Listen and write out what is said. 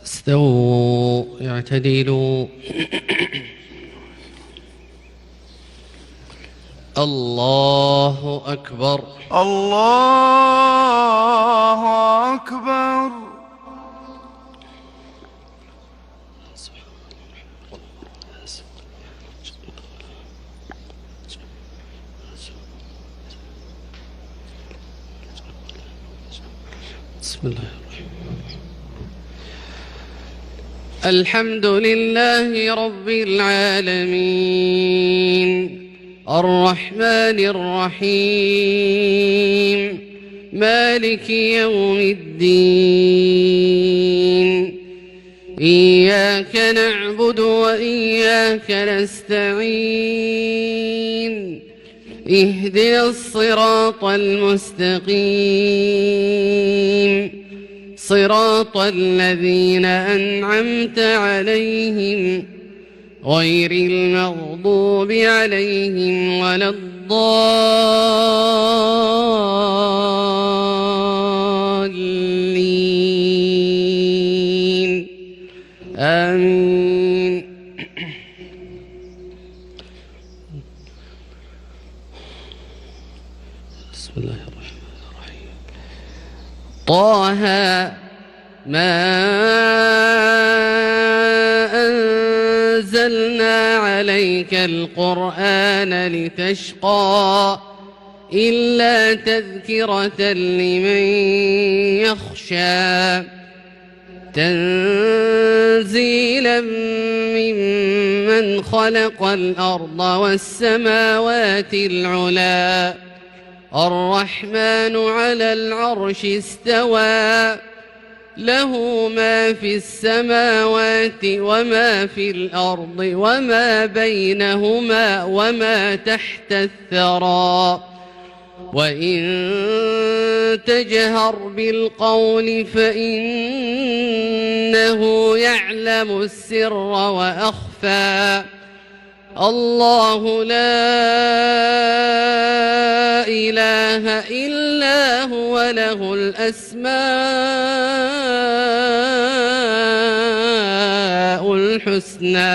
استووا اعتدلوا. الله أكبر. الله أكبر. بسم الله الرحمن الرحيم. الحمد لله رب العالمين الرحمن الرحيم مالك يوم الدين إياك نعبد وإياك نستعين اهدنا الصراط المستقيم صراط الذين أنعمت عليهم غير المغضوب عليهم ولا الضالين آمين. بسم الله الرحمن الرحيم. طه ما أنزلنا عليك القرآن لتشقى إلا تذكرة لمن يخشى تنزيلا ممن خلق الأرض والسماوات العلى الرحمن على العرش استوى له ما في السماوات وما في الأرض وما بينهما وما تحت الثرى وإن تجهر بالقول فإنه يعلم السر وأخفى الله لا إله إلا هو له الأسماء الحسنى.